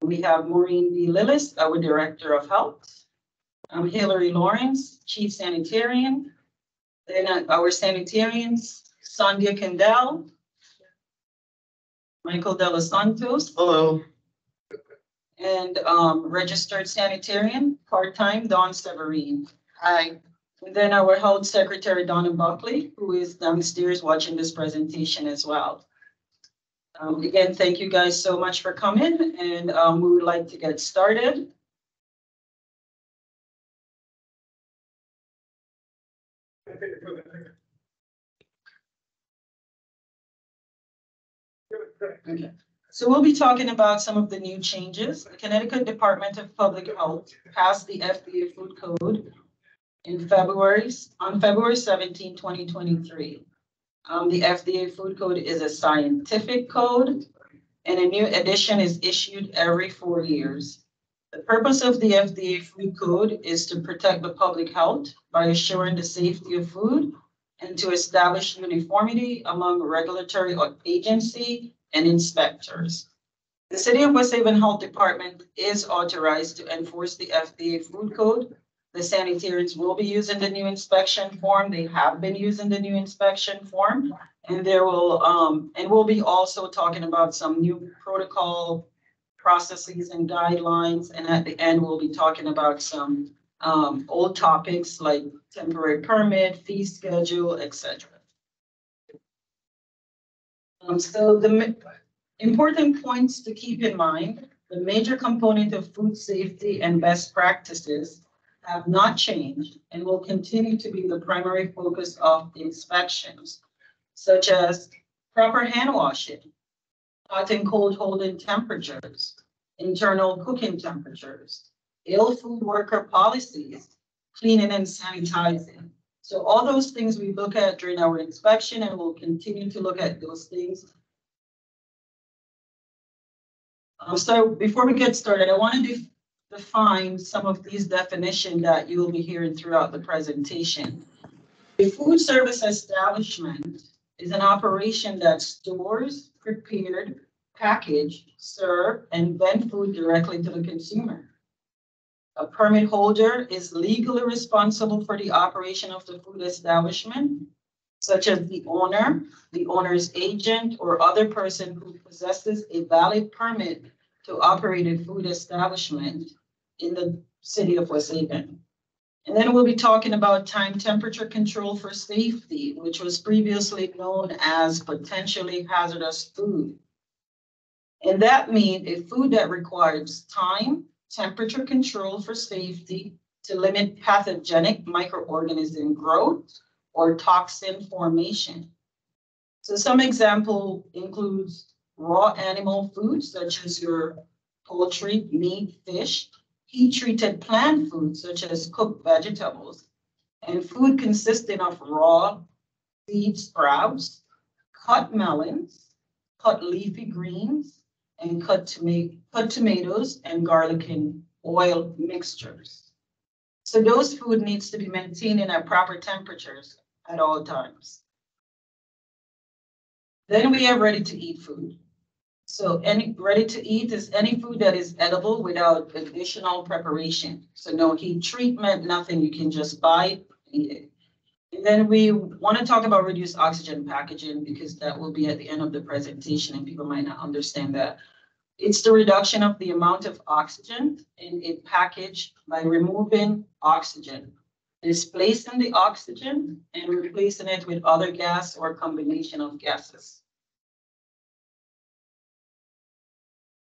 We have Maureen B. Lillis, our Director of Health. Hillary Lawrence, Chief Sanitarian. Then our sanitarians, Sandhya Kendall, Michael De Los Santos. Hello. And registered sanitarian, part-time, Dawn Severine. Hi. And then our health secretary, Donna Buckley, who is downstairs watching this presentation as well. Again, thank you guys so much for coming, and we would like to get started. Okay. So we'll be talking about some of the new changes. The Connecticut Department of Public Health passed the FDA Food Code on February 17, 2023. The FDA Food Code is a scientific code, and a new edition is issued every 4 years. The purpose of the FDA Food Code is to protect the public health by assuring the safety of food and to establish uniformity among regulatory agency and inspectors. The City of West Haven Health Department is authorized to enforce the FDA Food Code. The sanitarians will be using the new inspection form. They have been using the new inspection form, and we'll be also talking about some new protocol processes and guidelines. And at the end, we'll be talking about some old topics like temporary permit, fee schedule, etc. So the important points to keep in mind: the major component of food safety and best practices have not changed and will continue to be the primary focus of inspections, such as proper hand washing, hot and cold holding temperatures, internal cooking temperatures, ill food worker policies, cleaning and sanitizing. So all those things we look at during our inspection, and we'll continue to look at those things. So before we get started, I want to define some of these definitions that you will be hearing throughout the presentation. A food service establishment is an operation that stores, prepared, package, serve, and vend food directly to the consumer. A permit holder is legally responsible for the operation of the food establishment, such as the owner, the owner's agent, or other person who possesses a valid permit to operate a food establishment in the City of West Haven. And then we'll be talking about time temperature control for safety, which was previously known as potentially hazardous food. And that means a food that requires time temperature control for safety to limit pathogenic microorganism growth or toxin formation. So some example includes raw animal foods, such as your poultry, meat, fish, heat-treated plant foods, such as cooked vegetables, and food consisting of raw seed sprouts, cut melons, cut leafy greens, and cut tomatoes and garlic and oil mixtures. So those food needs to be maintained at proper temperatures at all times. Then we have ready-to-eat food. So any ready-to-eat is any food that is edible without additional preparation. So no heat treatment, nothing. You can just buy it, eat it. And then we want to talk about reduced oxygen packaging, because that will be at the end of the presentation and people might not understand that. It's the reduction of the amount of oxygen in a package by removing oxygen, displacing the oxygen and replacing it with other gas or combination of gases.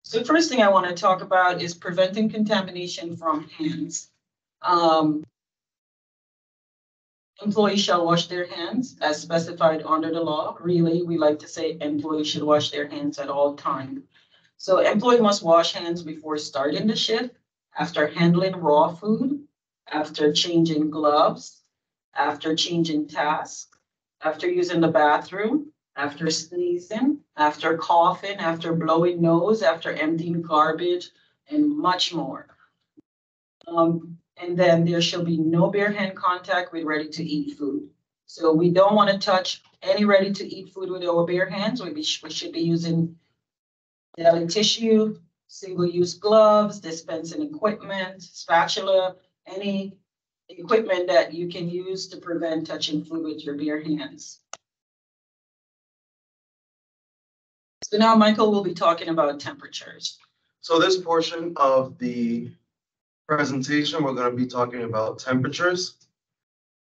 So first thing I want to talk about is preventing contamination from hands. Employees shall wash their hands as specified under the law. Really, we like to say employees should wash their hands at all times. So employee must wash hands before starting the shift, after handling raw food, after changing gloves, after changing tasks, after using the bathroom, after sneezing, after coughing, after blowing nose, after emptying garbage, and much more. And then there shall be no bare hand contact with ready-to-eat food. So we don't want to touch any ready-to-eat food with our bare hands. We should be using deli tissue, single-use gloves, dispensing equipment, spatula, any equipment that you can use to prevent touching food with your bare hands. So now Michael will be talking about temperatures. So this portion of the presentation, we're going to be talking about temperatures.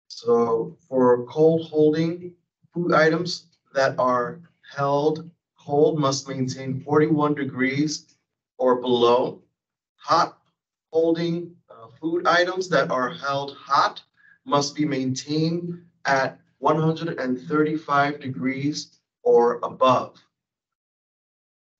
So for cold holding, food items that are held cold must maintain 41 degrees or below. Hot holding food items that are held hot must be maintained at 135 degrees or above.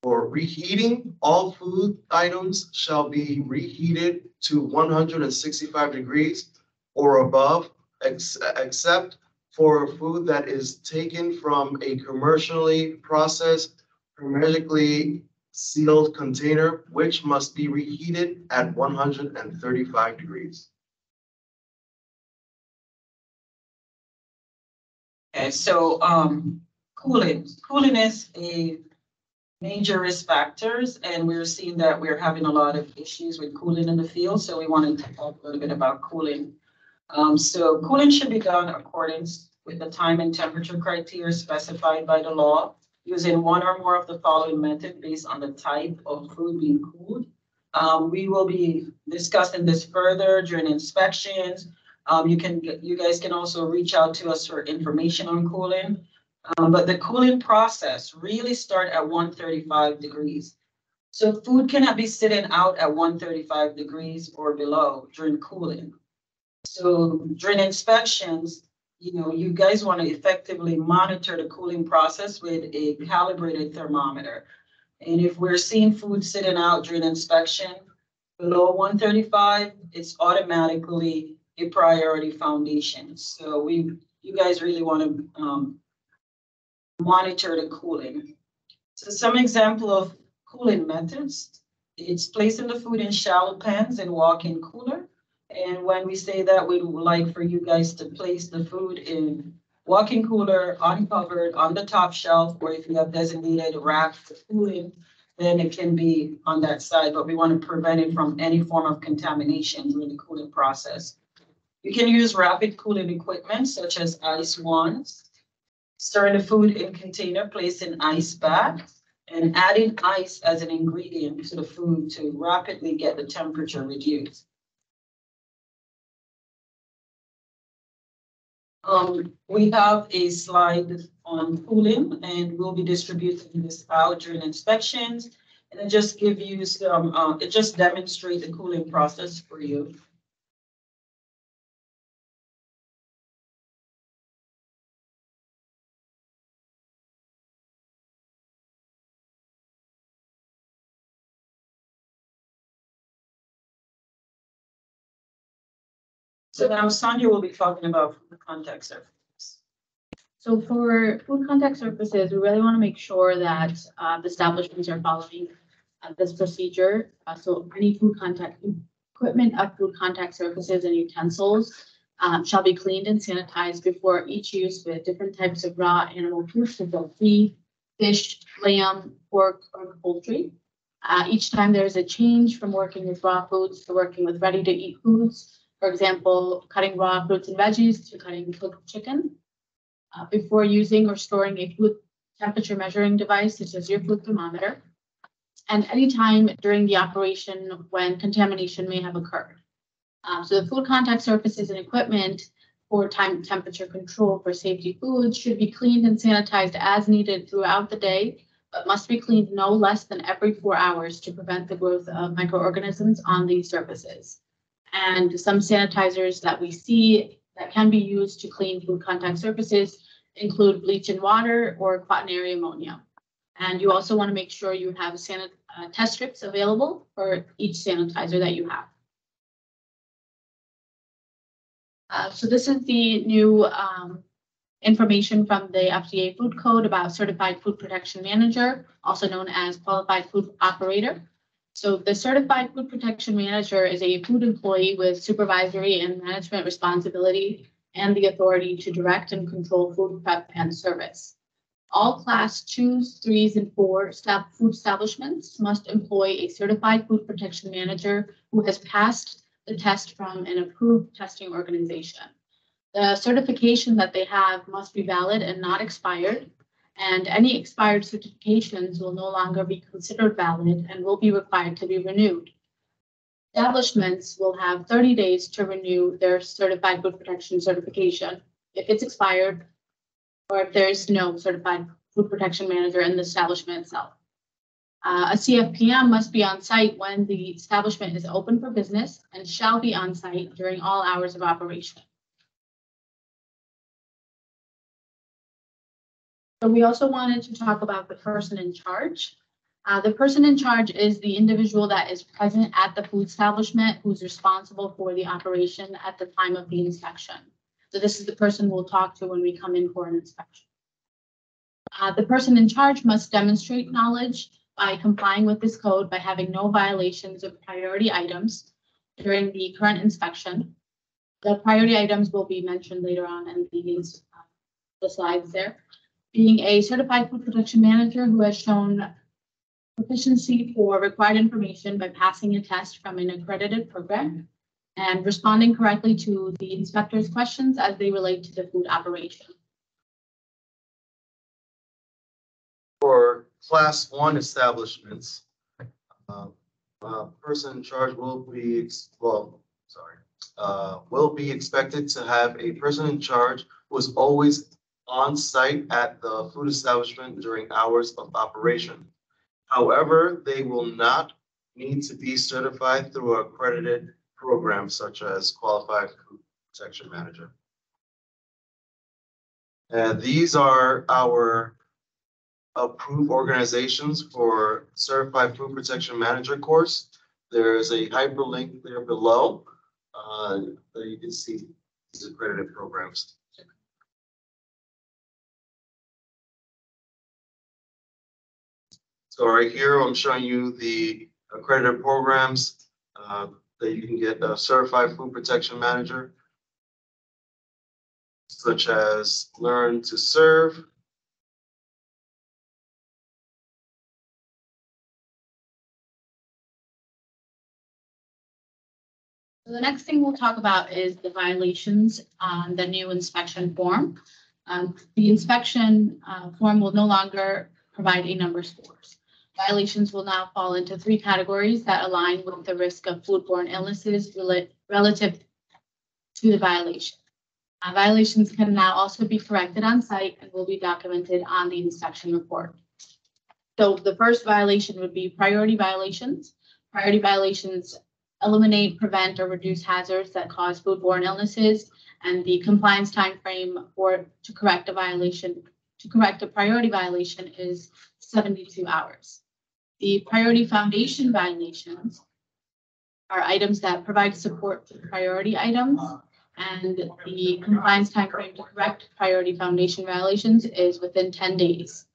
For reheating, all food items shall be reheated to 165 degrees or above, except for food that is taken from a commercially processed, hermetically sealed container, which must be reheated at 135 degrees. Okay, so cooling. Cooling is a major risk factors, and we're seeing that we're having a lot of issues with cooling in the field. So we wanted to talk a little bit about cooling. So cooling should be done according with the time and temperature criteria specified by the law, using one or more of the following method based on the type of food being cooled. We will be discussing this further during inspections. You guys can also reach out to us for information on cooling. But the cooling process really start at 135 degrees. So food cannot be sitting out at 135 degrees or below during cooling. So during inspections, you guys want to effectively monitor the cooling process with a calibrated thermometer. And if we're seeing food sitting out during inspection below 135, it's automatically a priority foundation. So you guys really want to monitor the cooling. So some example of cooling methods, it's placing the food in shallow pans and walk-in cooler. And when we say that, we would like for you guys to place the food in walk-in cooler, uncovered, on the top shelf, or if you have designated rack for cooling, then it can be on that side, but we want to prevent it from any form of contamination during the cooling process. You can use rapid cooling equipment such as ice wands, stirring the food in container, placing ice back, and adding ice as an ingredient to the food to rapidly get the temperature reduced. We have a slide on cooling, and we'll be distributing this out during inspections. And it just give you some, it just demonstrate the cooling process for you. So now Sonia will be talking about food contact surfaces. So for food contact surfaces, we really want to make sure that the establishments are following this procedure. So any food contact equipment of food contact surfaces and utensils shall be cleaned and sanitized before each use with different types of raw animal foods, such as beef, fish, lamb, pork, or poultry. Each time there's a change from working with raw foods to working with ready-to-eat foods. For example, cutting raw fruits and veggies to cutting cooked chicken. Before using or storing a food temperature measuring device, such as your food thermometer, and anytime during the operation when contamination may have occurred. So the food contact surfaces and equipment for temperature control for safety foods should be cleaned and sanitized as needed throughout the day, but must be cleaned no less than every 4 hours to prevent the growth of microorganisms on these surfaces. And some sanitizers that we see that can be used to clean food contact surfaces include bleach and water or quaternary ammonia. And you also want to make sure you have test strips available for each sanitizer that you have. So this is the new information from the FDA Food Code about Certified Food Protection Manager, also known as Qualified Food Operator. So the Certified Food Protection Manager is a food employee with supervisory and management responsibility and the authority to direct and control food prep and service. All class 2s, 3s, and 4 food establishments must employ a certified food protection manager who has passed the test from an approved testing organization. The certification that they have must be valid and not expired, and any expired certifications will no longer be considered valid and will be required to be renewed. Establishments will have 30 days to renew their certified food protection certification if it's expired or if there's no certified food protection manager in the establishment itself. A CFPM must be on site when the establishment is open for business and shall be on site during all hours of operation. So we also wanted to talk about the person in charge. The person in charge is the individual that is present at the food establishment who's responsible for the operation at the time of the inspection. So this is the person we'll talk to when we come in for an inspection. The person in charge must demonstrate knowledge by complying with this code by having no violations of priority items during the current inspection. The priority items will be mentioned later on in the slides there. Being a certified food protection manager who has shown proficiency for required information by passing a test from an accredited program and responding correctly to the inspector's questions as they relate to the food operation. For class 1 establishments, person in charge will be, will be expected to have a person in charge who is always on site at the food establishment during hours of operation. However, they will not need to be certified through an accredited program such as Qualified Food Protection Manager. And these are our approved organizations for Certified Food Protection Manager course. There is a hyperlink there below that you can see these accredited programs. So right here, I'm showing you the accredited programs that you can get a Certified Food Protection Manager, such as Learn to Serve, So the next thing we'll talk about is the violations on the new inspection form. The inspection form will no longer provide a number scores. Violations will now fall into 3 categories that align with the risk of foodborne illnesses relative to the violation. Violations can now also be corrected on site and will be documented on the inspection report. So the first violation would be priority violations. Priority violations eliminate, prevent, or reduce hazards that cause foodborne illnesses, and the compliance time frame to correct a priority violation is 72 hours. The priority foundation violations are items that provide support to priority items, and the compliance time frame to correct priority foundation violations is within 10 days.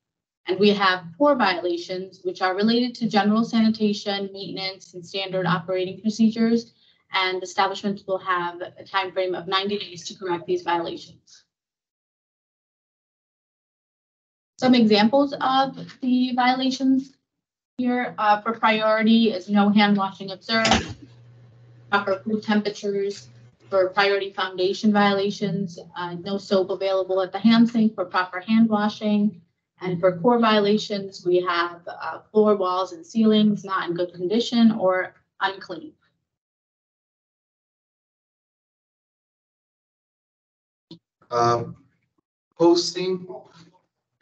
And we have poor violations, which are related to general sanitation, maintenance, and standard operating procedures, and establishments will have a time frame of 90 days to correct these violations. Some examples of the violations here for priority is no hand washing observed, proper food temperatures. For priority foundation violations, no soap available at the hand sink for proper hand washing. And for core violations, we have floor, walls, and ceilings not in good condition or unclean. Posting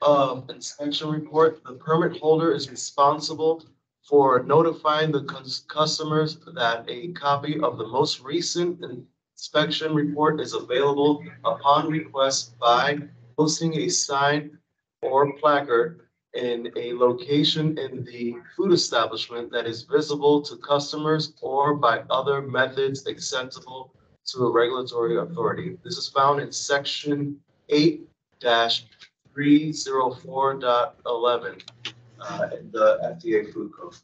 of inspection report, the permit holder is responsible for notifying the customers that a copy of the most recent inspection report is available upon request by posting a sign or placard in a location in the food establishment that is visible to customers or by other methods acceptable to a regulatory authority. This is found in section 8-304.11 in the FDA food code.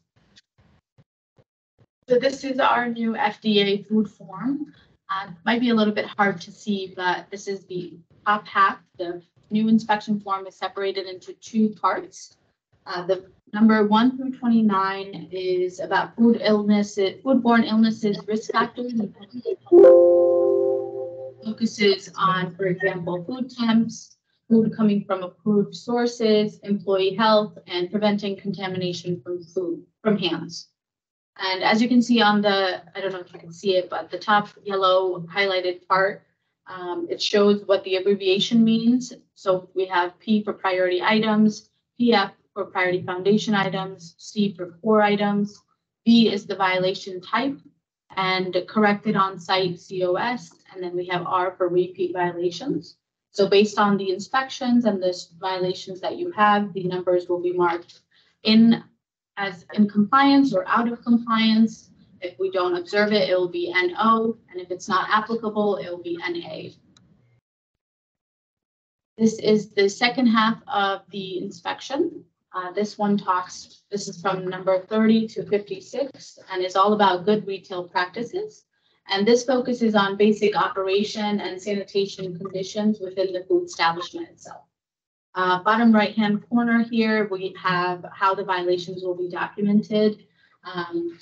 So this is our new FDA food form. Might be a little bit hard to see, but this is the top half, the new inspection form is separated into two parts. The number 1 through 29 is about foodborne illnesses, risk factors, and focuses on, for example, food temps, food coming from approved sources, employee health, and preventing contamination from hands. And as you can see on the, I don't know if you can see it, but the top yellow highlighted part, it shows what the abbreviation means. So we have P for priority items, PF for priority foundation items, C for core items, B is the violation type, and corrected on-site COS, and then we have R for repeat violations. So based on the inspections and the violations that you have, the numbers will be marked as in compliance or out of compliance. If we don't observe it, it will be NO, and if it's not applicable, it will be NA. This is the second half of the inspection. This is from number 30 to 56, and is all about good retail practices. And this focuses on basic operation and sanitation conditions within the food establishment itself. Bottom right-hand corner here, we have how the violations will be documented. And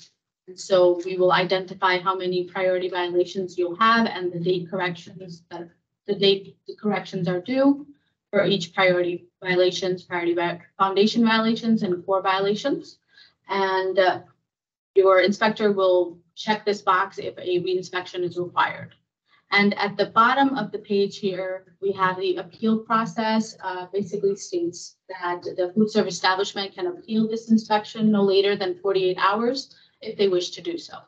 so we will identify how many priority violations you'll have and the date corrections that the corrections are due for each priority violations, foundation violations, and core violations. And your inspector will check this box if a reinspection is required. And at the bottom of the page here, we have the appeal process. Basically states that the food service establishment can appeal this inspection no later than 48 hours if they wish to do so.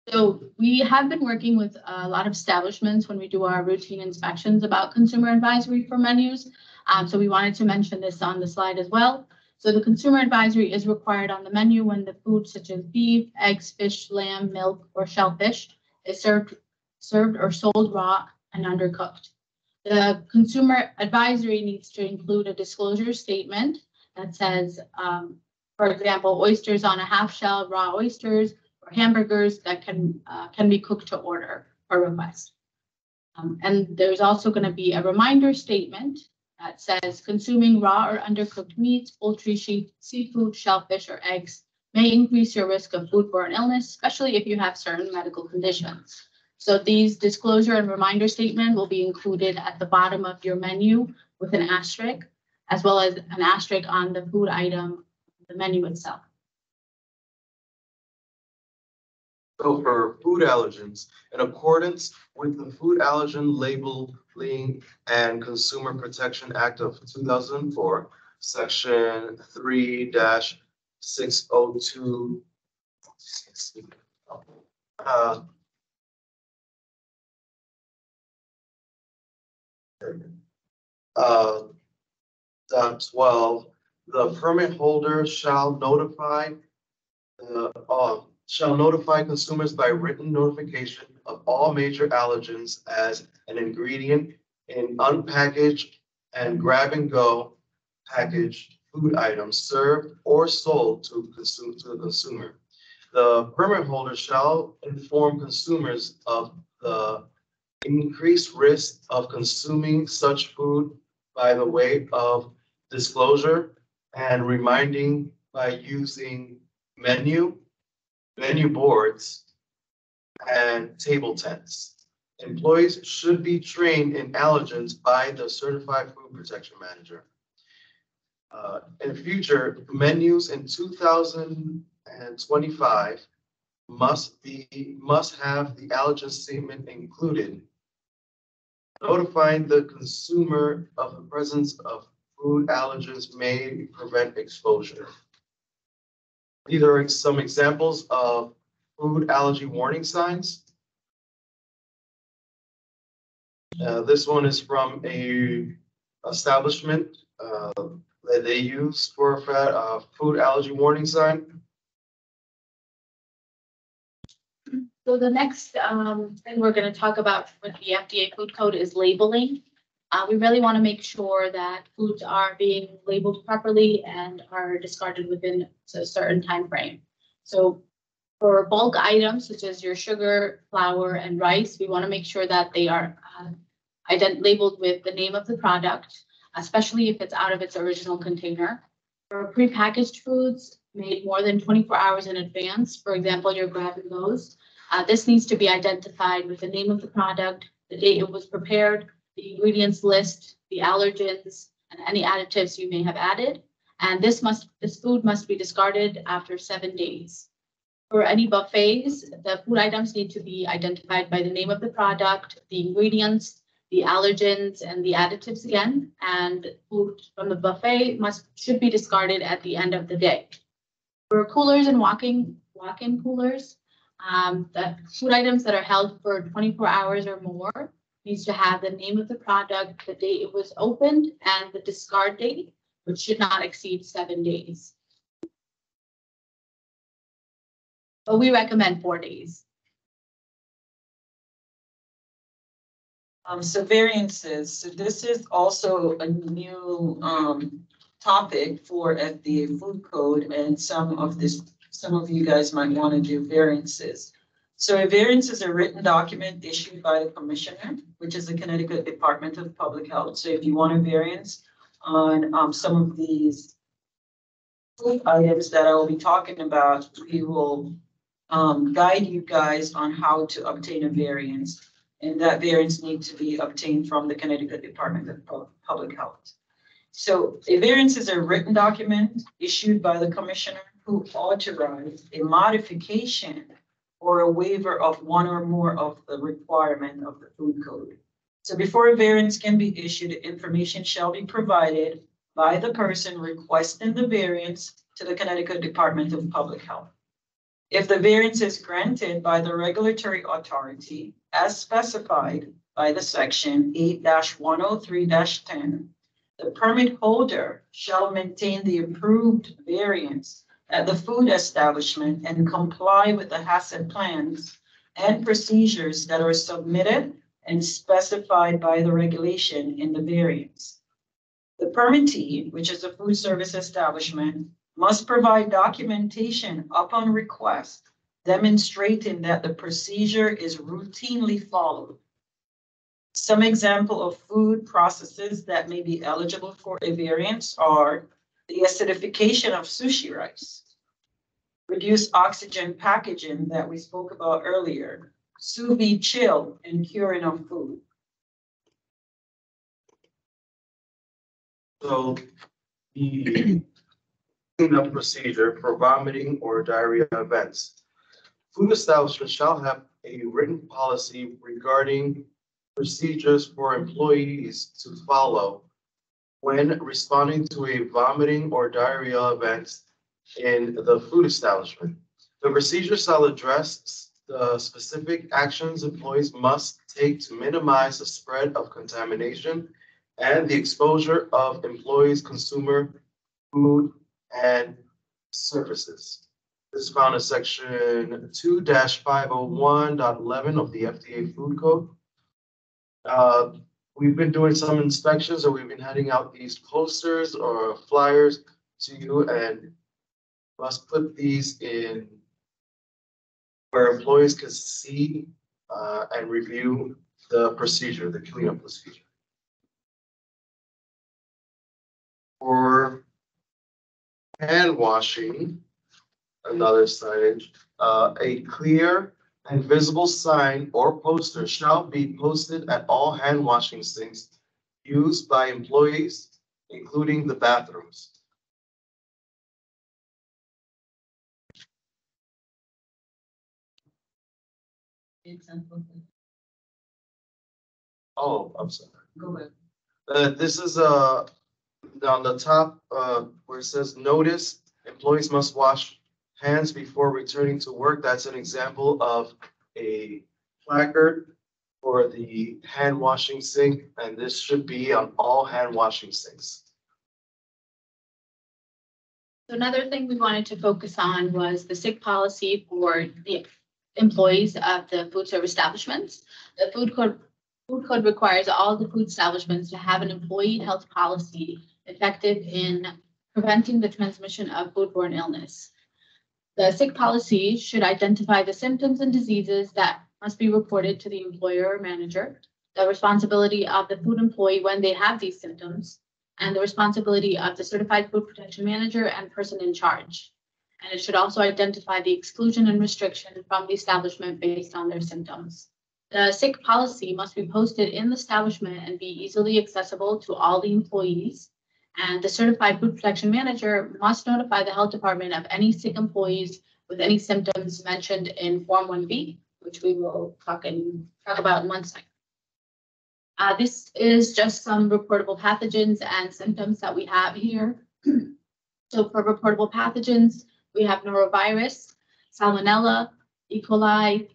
So we have been working with a lot of establishments when we do our routine inspections about consumer advisory for menus. So we wanted to mention this on the slide as well. So the consumer advisory is required on the menu when the food such as beef, eggs, fish, lamb, milk, or shellfish is served or sold raw and undercooked. The consumer advisory needs to include a disclosure statement that says, for example, oysters on a half shell, raw oysters, or hamburgers that can be cooked to order or request. And there's also going to be a reminder statement that says consuming raw or undercooked meats, poultry, seafood, shellfish, or eggs may increase your risk of foodborne illness, especially if you have certain medical conditions. So these disclosure and reminder statement will be included at the bottom of your menu with an asterisk, as well as an asterisk on the food item, the menu itself. So for food allergens, in accordance with the Food Allergen Labeling and Consumer Protection Act of 2004, Section 3-602, .12, the permit holder shall notify consumers by written notification of all major allergens as an ingredient in unpackaged and grab-and-go packaged food items served or sold to the consumer. The permit holder shall inform consumers of the increased risk of consuming such food by the way of disclosure and reminding by using menu boards, and table tents. Employees should be trained in allergens by the certified food protection manager. In future, menus in 2025 must have the allergen statement included, notifying the consumer of the presence of food allergens may prevent exposure. These are some examples of food allergy warning signs. This one is from a establishment that they use for a food allergy warning sign. So the next thing we're going to talk about with the FDA food code is labeling. We really want to make sure that foods are being labeled properly and are discarded within a certain time frame. So For bulk items such as your sugar, flour, and rice, we want to make sure that they are labeled with the name of the product, especially if it's out of its original container. For prepackaged foods made more than 24 hours in advance, for example, your grab and goes, this needs to be identified with the name of the product, the date it was prepared, the ingredients list, the allergens, and any additives you may have added. And this food must be discarded after 7 days. For any buffets, the food items need to be identified by the name of the product, the ingredients, the allergens, and the additives again. And food from the buffet should be discarded at the end of the day. For coolers and walk-in coolers, the food items that are held for 24 hours or more needs to have the name of the product, the date it was opened, and the discard date, which should not exceed 7 days. But we recommend 4 days. So variances. So this is also a new topic for FDA food code, and some of you guys might want to do variances. So a variance is a written document issued by the commissioner, which is the Connecticut Department of Public Health. So if you want a variance on some of these food items that I will be talking about, we will guide you guys on how to obtain a variance. And that variance needs to be obtained from the Connecticut Department of Public Health. So a variance is a written document issued by the commissioner who authorized a modification or a waiver of one or more of the requirement of the food code. So before a variance can be issued, information shall be provided by the person requesting the variance to the Connecticut Department of Public Health. If the variance is granted by the regulatory authority as specified by the section 8-103-10, the permit holder shall maintain the approved variance at the food establishment and comply with the HACCP plans and procedures that are submitted and specified by the regulation in the variance. The permittee, which is a food service establishment, must provide documentation upon request demonstrating that the procedure is routinely followed. Some example of food processes that may be eligible for a variance are the acidification of sushi rice, reduced oxygen packaging that we spoke about earlier, sous vide chill and curing of food. So the cleanup procedure for vomiting or diarrhea events. Food establishments shall have a written policy regarding procedures for employees to follow when responding to a vomiting or diarrhea event in the food establishment. The procedure shall address the specific actions employees must take to minimize the spread of contamination and the exposure of employees' consumer food and services. This is found in section 2-501.11 of the FDA Food Code. We've been doing some inspections, or we've been handing out these posters or flyers to you, and must put these in where employees can see and review the procedure, the cleanup procedure. For hand washing, another signage, a clear and visible sign or poster shall be posted at all hand washing sinks used by employees, including the bathrooms. Example. Oh, I'm sorry. Go ahead. This is on the top where it says notice, employees must wash hands before returning to work. That's an example of a placard for the hand washing sink, and this should be on all hand washing sinks. So another thing we wanted to focus on was the sick policy for the employees of the food service establishments. The food code requires all the food establishments to have an employee health policy effective in preventing the transmission of foodborne illness. The sick policy should identify the symptoms and diseases that must be reported to the employer or manager, the responsibility of the food employee when they have these symptoms, and the responsibility of the certified food protection manager and person in charge. And it should also identify the exclusion and restriction from the establishment based on their symptoms. The sick policy must be posted in the establishment and be easily accessible to all the employees. And the certified food protection manager must notify the health department of any sick employees with any symptoms mentioned in Form 1B, which we will talk about in 1 second. This is just some reportable pathogens and symptoms that we have here. So for reportable pathogens, we have norovirus, salmonella, E. coli,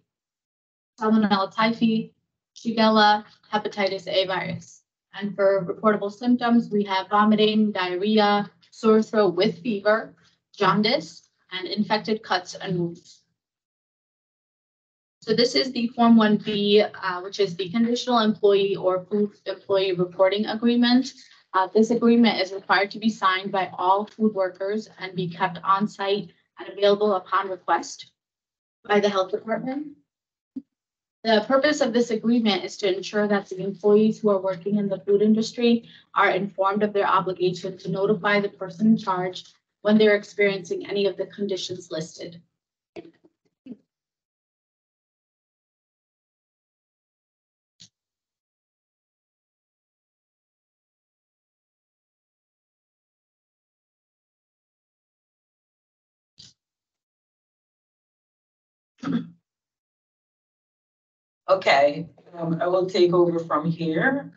salmonella typhi, shigella, hepatitis A virus. And for reportable symptoms, we have vomiting, diarrhea, sore throat with fever, jaundice, and infected cuts and wounds. So this is the Form 1B, which is the conditional employee or food employee reporting agreement. This agreement is required to be signed by all food workers and be kept on site and available upon request by the health department. The purpose of this agreement is to ensure that the employees who are working in the food industry are informed of their obligation to notify the person in charge when they're experiencing any of the conditions listed. Okay, I will take over from here.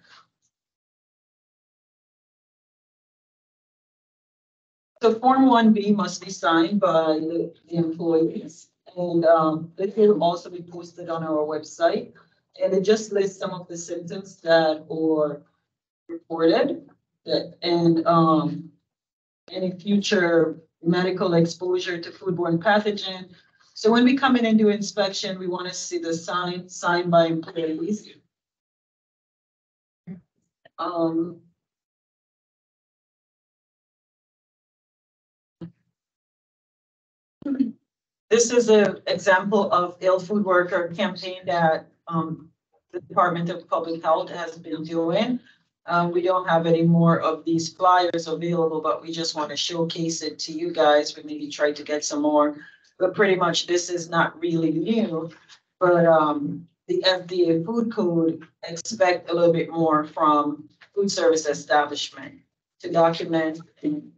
So Form 1B must be signed by the employees, and it will also be posted on our website. And it just lists some of the symptoms that are reported, and any future medical exposure to foodborne pathogen. So when we come in and do inspection, we want to see the sign signed by employees. This is an example of ill food worker campaign that the Department of Public Health has been doing. We don't have any more of these flyers available, but we just want to showcase it to you guys. We maybe try to get some more, but pretty much this is not really new. But the FDA food code expect a little bit more from food service establishment to document and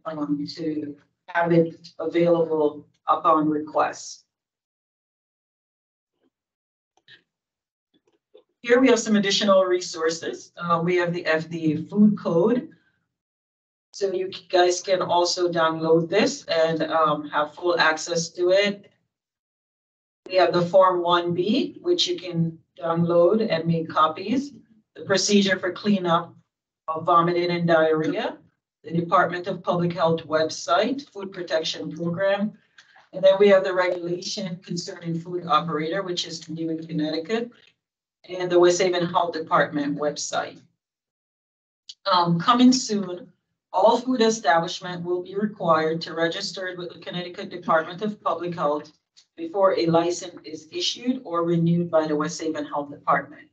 to have it available upon request. Here we have some additional resources. We have the FDA food code. So you guys can also download this and have full access to it. We have the Form 1B, which you can download and make copies. The procedure for cleanup of vomiting and diarrhea. The Department of Public Health website, food protection program. And then we have the regulation concerning food operator, which is new in Connecticut, and the West Haven Health Department website. Coming soon, all food establishment will be required to register with the Connecticut Department of Public Health before a license is issued or renewed by the West Haven Health Department.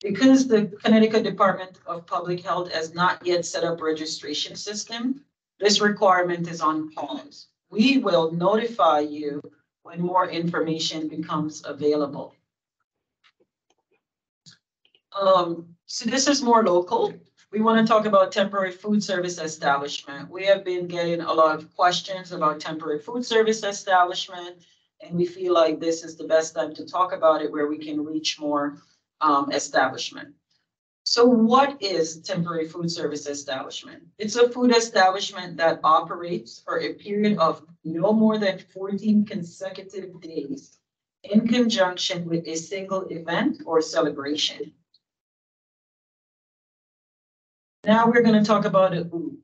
Because the Connecticut Department of Public Health has not yet set up registration system, this requirement is on pause. We will notify you when more information becomes available. So this is more local. We want to talk about temporary food service establishment. We have been getting a lot of questions about temporary food service establishment, and we feel like this is the best time to talk about it where we can reach more establishment. So what is temporary food service establishment? It's a food establishment that operates for a period of no more than 14 consecutive days in conjunction with a single event or celebration. Now we're going to talk about a food.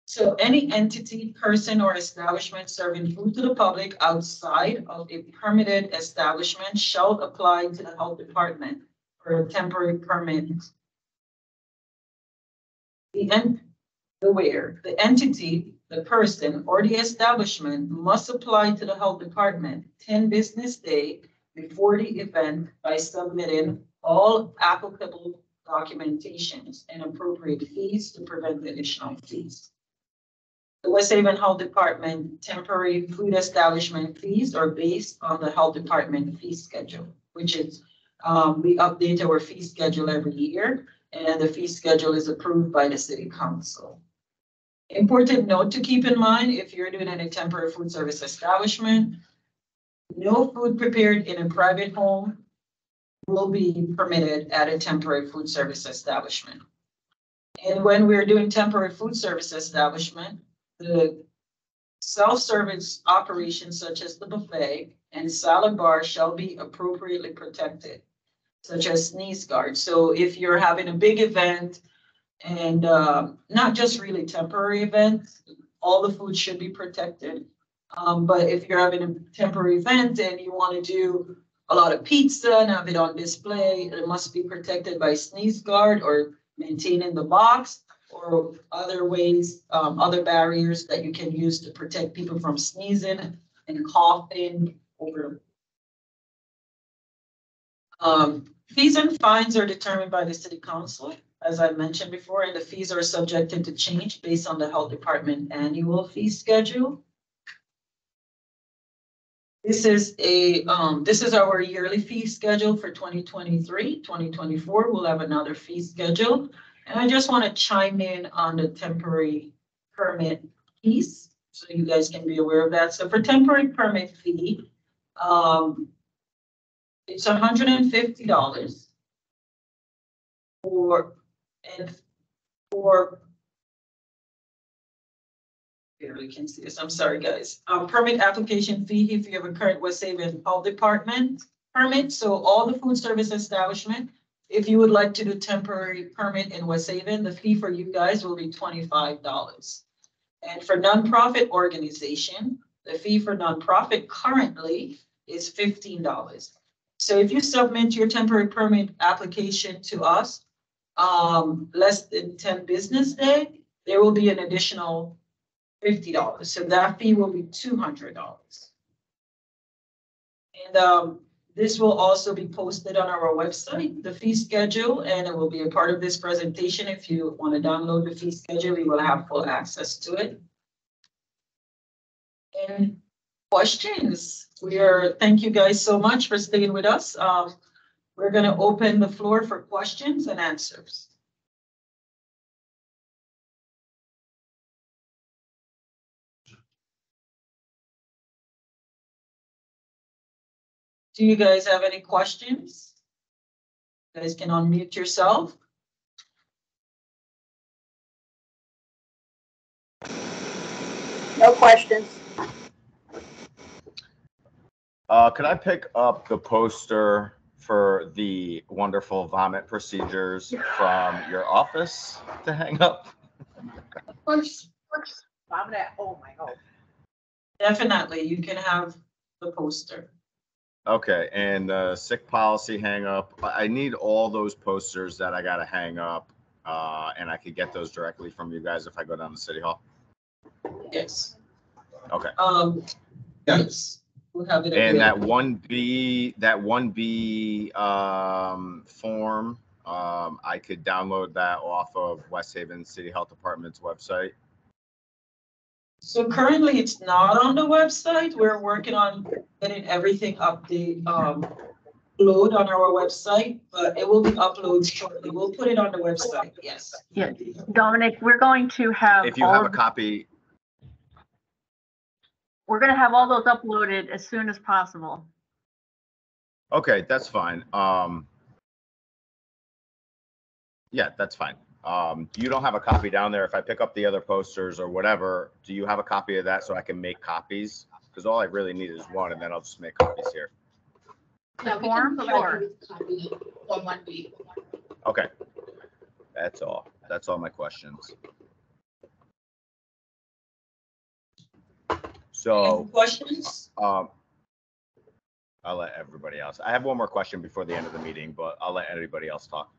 So any entity, person, or establishment serving food to the public outside of a permitted establishment shall apply to the health department for a temporary permit. the entity, the person, or the establishment must apply to the health department 10 business days before the event by submitting all applicable documentations and appropriate fees to prevent additional fees. The West Haven Health Department temporary food establishment fees are based on the health department fee schedule, which is, we update our fee schedule every year, and the fee schedule is approved by the city council. Important note to keep in mind, if you're doing any temporary food service establishment, no food prepared in a private home will be permitted at a temporary food service establishment. And when we're doing temporary food service establishment, the self-service operations such as the buffet and salad bar shall be appropriately protected, such as sneeze guard. So if you're having a big event and not just really temporary events, all the food should be protected. But if you're having a temporary event and you want to do a lot of pizza and have it on display, it must be protected by sneeze guard or maintaining the box, or other ways, other barriers that you can use to protect people from sneezing and coughing over. Fees and fines are determined by the city council, as I mentioned before, and the fees are subjected to change based on the health department annual fee schedule. This is our yearly fee schedule for 2023, 2024. We'll have another fee schedule. And I just want to chime in on the temporary permit piece, so you guys can be aware of that. So for temporary permit fee, it's $150 for barely can see this. I'm sorry, guys. Permit application fee if you have a current West Haven Health Department permit. So all the food service establishment, if you would like to do temporary permit in West Haven, the fee for you guys will be $25. And for nonprofit organization, the fee for nonprofit currently is $15. So if you submit your temporary permit application to us, less than 10 business days, there will be an additional $50. So that fee will be $200. And this will also be posted on our website, the fee schedule, and it will be a part of this presentation. If you want to download the fee schedule, you will have full access to it. And questions? Thank you guys so much for staying with us. We're going to open the floor for questions and answers. Do you guys have any questions? You guys can unmute yourself. No questions. Could I pick up the poster for the wonderful vomit procedures from your office to hang up? Of course. Oh my God. Definitely, you can have the poster. Okay, and sick policy hang up. I need all those posters that I gotta hang up, and I could get those directly from you guys if I go down to City Hall. Yes. Okay. Yes. We'll have it And available. that 1B form, I could download that off of West Haven City Health Department's website. So currently it's not on the website. We're working on getting everything update, load on our website, but it will be uploaded shortly. We'll put it on the website. Yes. Yeah, Dominic, we're going to have If you have a copy. we're going to have all those uploaded as soon as possible. Okay, that's fine. Yeah, that's fine. You don't have a copy down there. If I pick up the other posters or whatever, do you have a copy of that so I can make copies? Because all I really need is one, and then I'll just make copies here. The form? Sure. Okay. That's all. That's all my questions. So, Any questions? I'll let everybody else. I have one more question before the end of the meeting, but I'll let everybody else talk.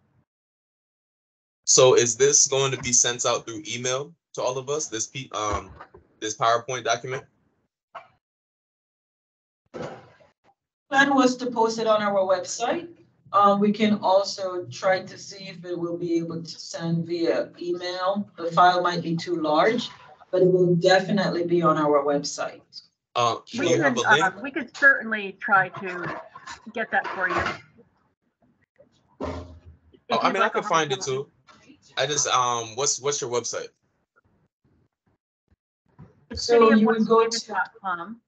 So is this going to be sent out through email? to all of us, this this PowerPoint document? Plan was to post it on our website. We can also try to see if it will be able to send via email. The file might be too large, but it will definitely be on our website. Do you have a link? We could certainly try to get that for you. Oh, I mean, I can find it too. I just what's your website? It's So you would go to cityofwesthaven.com.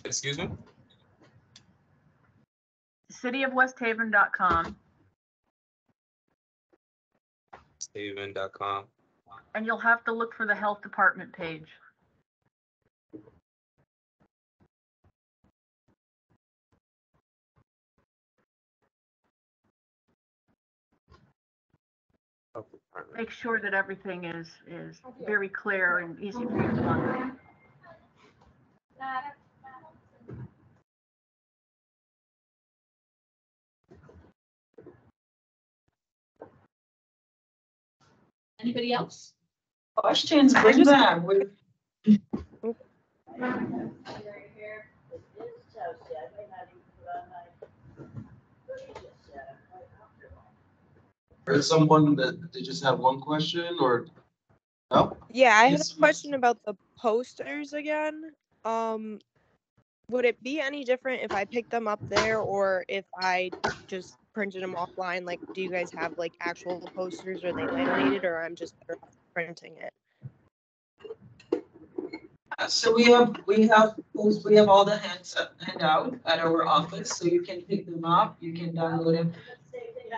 Excuse me? Cityofwesthaven.com, Haven.com. and you'll have to look for the health department page. Make sure that everything is very clear and easy for you to find. Anybody else? questions, bring them. Or someone that they just have one question or no? Yeah, I had Yes, a question about the posters again. Would it be any different if I picked them up there or if I just printed them offline? Like, do you guys have like actual posters? Are they laminated or I'm just better off printing it? So we have all the handout at our office, so you can pick them up, you can download them.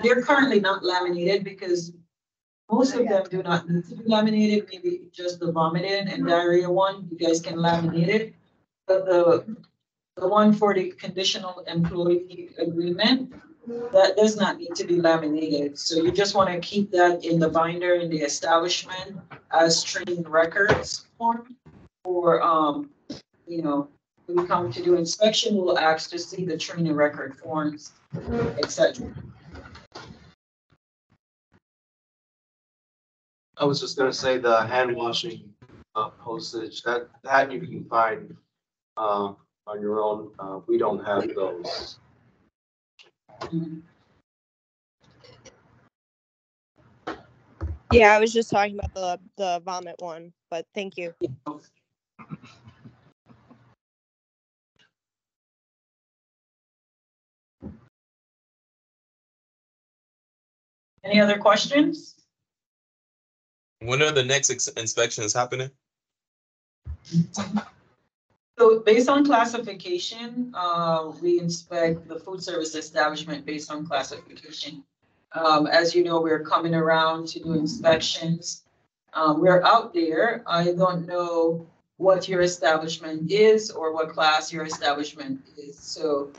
They're currently not laminated because most of them do not need to be laminated, maybe just the vomiting and diarrhea one, you guys can laminate it. But the one for the conditional employee agreement, that does not need to be laminated. So you just want to keep that in the binder in the establishment as training records form. Or, when we come to do inspection, we'll ask to see the training record forms, etc. I was just gonna say the hand washing postage, that you can find on your own. We don't have those. Yeah, I was just talking about the vomit one, but thank you. Any other questions? When are the next inspections happening? So based on classification, we inspect the food service establishment based on classification. As you know, we're coming around to do inspections. We're out there. I don't know what your establishment is or what class your establishment is. So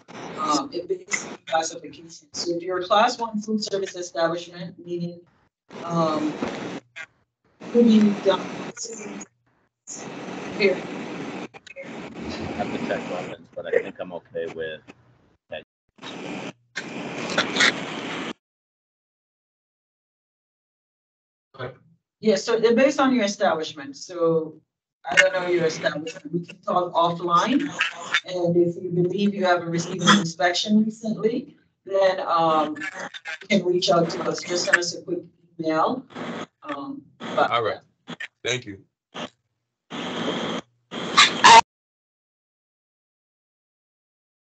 it based on classification. So if you're a class 1 food service establishment, meaning food done here. I have to check on it, but I think I'm okay with. Yeah, so they're based on your establishment. So I don't know your establishment. We can talk offline. And if you believe you haven't received an inspection recently, then you can reach out to us. Just send us a quick email. All right. Thank you.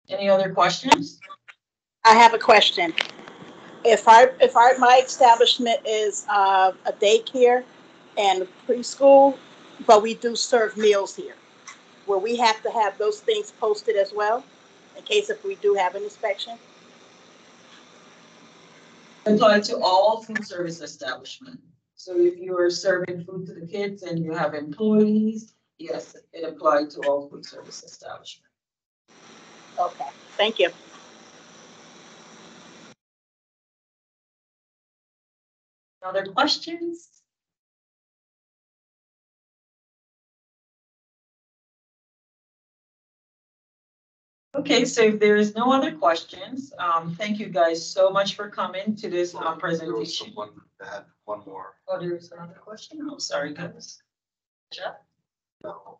Any other questions? I have a question. If my establishment is a daycare and preschool, but we do serve meals here, will we have to have those things posted as well in case if we do have an inspection? Apply to all food service establishments. So if you are serving food to the kids and you have employees, yes, it applies to all food service establishments. Okay, thank you. Other questions? Okay, so if there is no other questions, thank you guys so much for coming to this There was presentation. someone that had one more. Oh, there is another question? I'm sorry, guys. Jeff? No.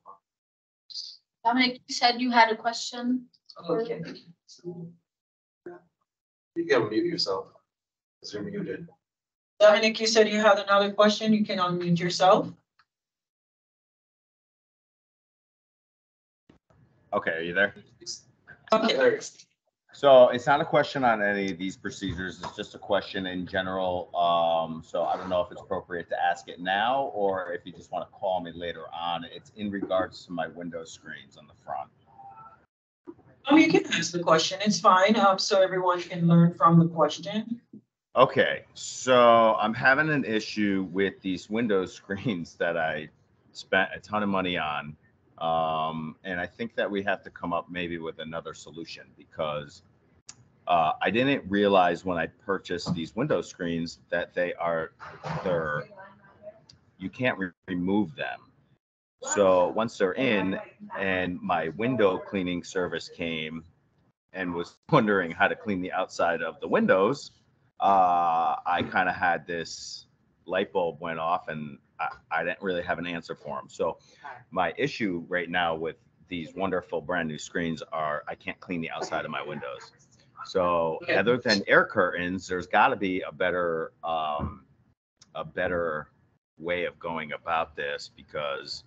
Dominic, you said you had a question? Okay. You can mute yourself. Because you're muted. Dominic, you said you had another question. You can unmute yourself. Okay, are you there? Okay. There you go. So it's not a question on any of these procedures. It's just a question in general. So I don't know if it's appropriate to ask it now or if you just want to call me later on. It's in regards to my window screens on the front. You can ask the question. It's fine. So everyone can learn from the question. Okay, so I'm having an issue with these window screens that I spent a ton of money on. And I think that we have to come up maybe with another solution because I didn't realize when I purchased these window screens that you can't remove them. So once they're in and my window cleaning service came and was wondering how to clean the outside of the windows, I kind of had this light bulb went off and I didn't really have an answer for them. So my issue right now with these wonderful brand new screens are I can't clean the outside of my windows. So other than air curtains, there's got to be a better way of going about this because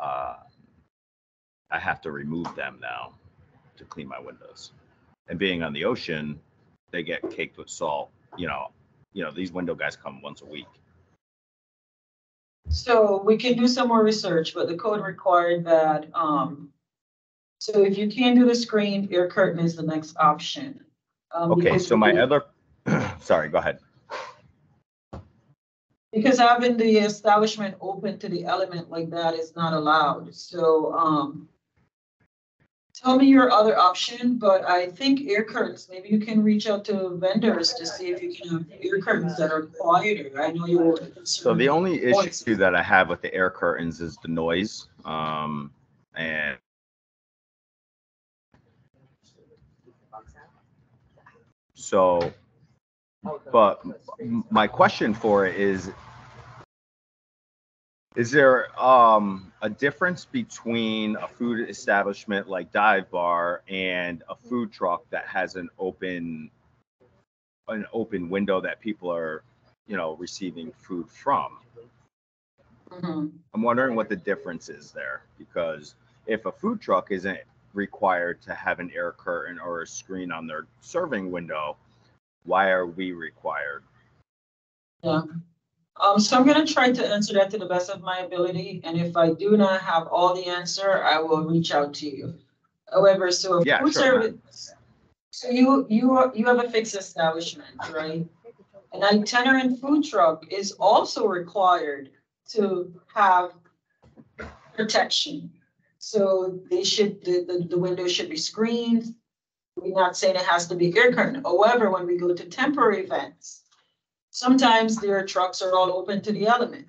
I have to remove them now to clean my windows. And being on the ocean, they get caked with salt. You know, these window guys come once a week. So we can do some more research, but the code required that, so if you can't do the screen, air curtain is the next option. Okay, so my other, sorry, go ahead. Because having the establishment open to the element like that is not allowed. So, tell me your other option, but I think air curtains, maybe you can reach out to vendors to see if you can have air curtains that are quieter. I know you were concerned. So the only issue that I have with the air curtains is the noise. And so, but my question for it is there a difference between a food establishment like Dive Bar and a food truck that has an open window that people are, receiving food from? Mhm. I'm wondering what the difference is there, because if a food truck isn't required to have an air curtain or a screen on their serving window, why are we required? Yeah. So I'm gonna try to answer that to the best of my ability, and if I do not have all the answer, I will reach out to you. However, so Yeah, food sure. service, so you have a fixed establishment, right? An itinerant food truck is also required to have protection. So the window should be screened. We're not saying it has to be air curtain. However, when we go to temporary events, sometimes their trucks are all open to the element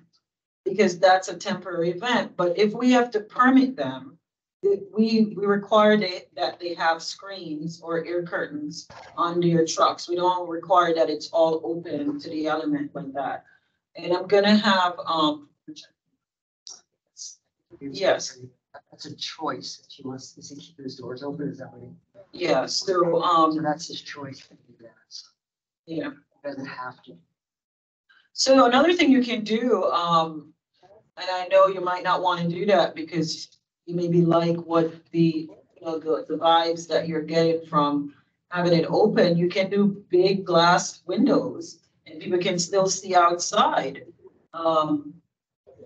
because that's a temporary event. But if we have to permit them, we require that they have screens or air curtains on their trucks. We don't require that it's all open to the element like that. And I'm gonna have, yes, That's a choice. If he wants to keep his doors open, is that what he? yeah, so, So that's his choice. yeah. He doesn't have to. So another thing you can do, and I know you might not want to do that because you maybe like what the vibes that you're getting from having it open, you can do big glass windows and people can still see outside.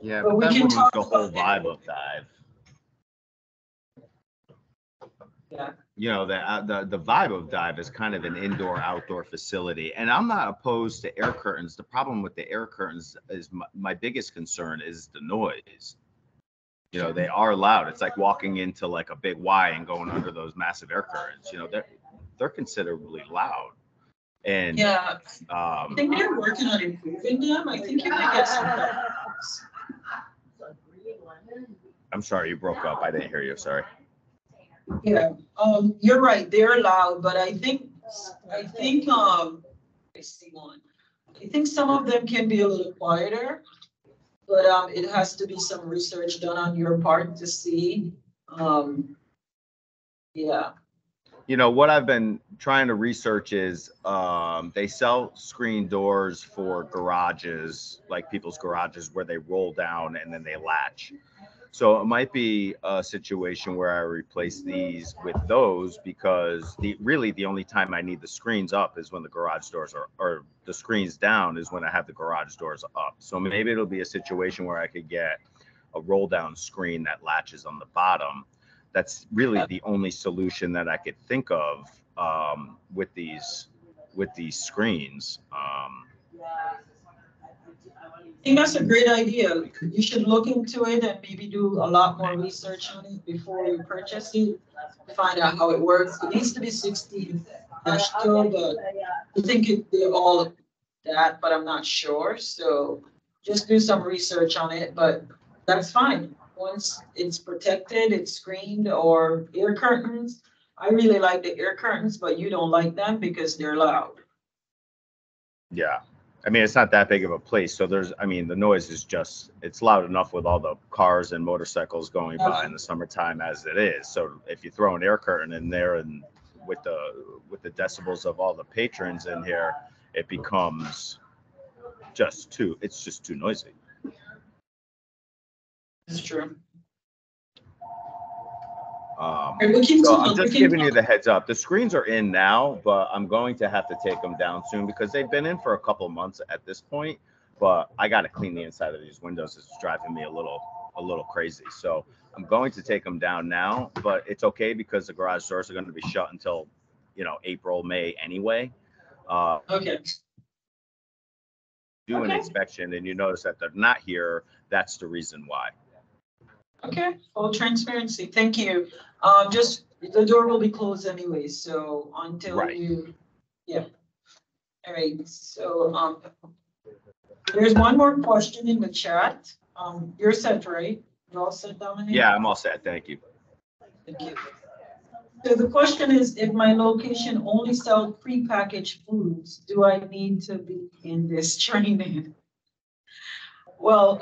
Yeah, but but we that can ruins talk the whole about that. vibe of Dive. Yeah. The vibe of Dive is kind of an indoor-outdoor facility, and I'm not opposed to air curtains. The problem with the air curtains is my biggest concern is the noise. They are loud. It's like walking into like a big Y and going under those massive air curtains. They're considerably loud. And Yeah, I think they're working on improving them. I think you might get some help. I'm sorry, you broke up. I didn't hear you. Sorry. Yeah, you're right, they're loud, but I think, I see one. I think some of them can be a little quieter, but, it has to be some research done on your part to see. Yeah, You know, what I've been trying to research is they sell screen doors for garages, like people's garages where they roll down and then they latch. So it might be a situation where I replace these with those, because the only time I need the screens up is when the garage doors are, or the screens down is when I have the garage doors up. So maybe it'll be a situation where I could get a roll down screen that latches on the bottom. That's really the only solution that I could think of with these screens. I think that's a great idea. You should look into it and maybe do a lot more research on it before you purchase it. Find out how it works. It needs to be 16 dash 2, but I think they're all that, but I'm not sure. So just do some research on it, but that's fine. Once it's protected, it's screened, or air curtains. I really like the air curtains, but you don't like them because they're loud. Yeah. I mean, it's not that big of a place. So I mean, the noise is just, it's loud enough with all the cars and motorcycles going by in the summertime as it is. So if you throw an air curtain in there and with the decibels of all the patrons in here, it becomes it's just too noisy. It's true. So I'm just giving you the heads up. The screens are in now, but I'm going to have to take them down soon because they've been in for a couple months at this point. But I got to clean the inside of these windows. It's driving me a little crazy. So I'm going to take them down now, but it's okay because the garage doors are going to be shut until, April, May anyway. Okay. Do an inspection and you notice that they're not here. That's the reason why. Okay, full transparency. Thank you. Just the door will be closed anyway, so until Right. yeah. All right. So there's one more question in the chat. You're set, right? You're all set, Dominic? Yeah, I'm all set. Thank you. Thank you. So the question is, if my location only sells prepackaged foods, do I need to be in this training? Well,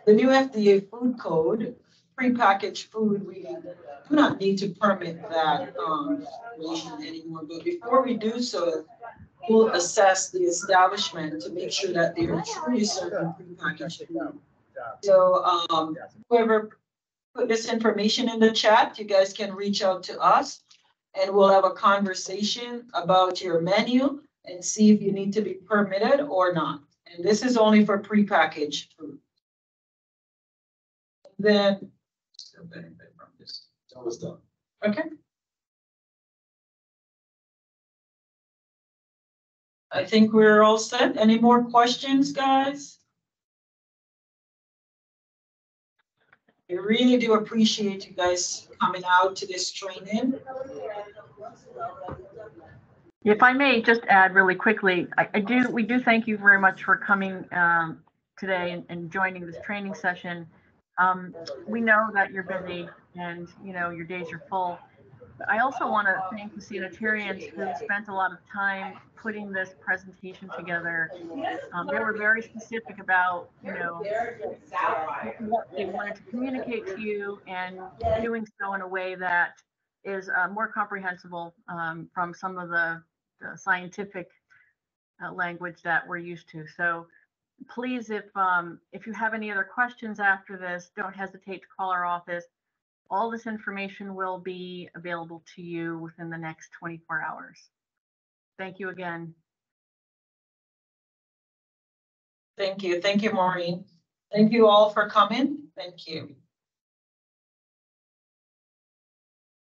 the new FDA food code, prepackaged food, we do not need to permit that situation anymore. But before we do so, we'll assess the establishment to make sure that they are truly serving prepackaged food. So whoever put this information in the chat, you guys can reach out to us and we'll have a conversation about your menu and see if you need to be permitted or not. And this is only for prepackaged food. Then, okay. I think we're all set. Any more questions, guys? I really do appreciate you guys coming out to this training. If I may just add really quickly, we do thank you very much for coming today and joining this training session. We know that you're busy and your days are full. But I also want to thank the sanitarians who spent a lot of time putting this presentation together. They were very specific about what they wanted to communicate to you, and doing so in a way that is more comprehensible from some of the scientific language that we're used to. So please, if you have any other questions after this, don't hesitate to call our office. All this information will be available to you within the next 24 hours. Thank you again. Thank you. Thank you, Maureen. Thank you all for coming. Thank you.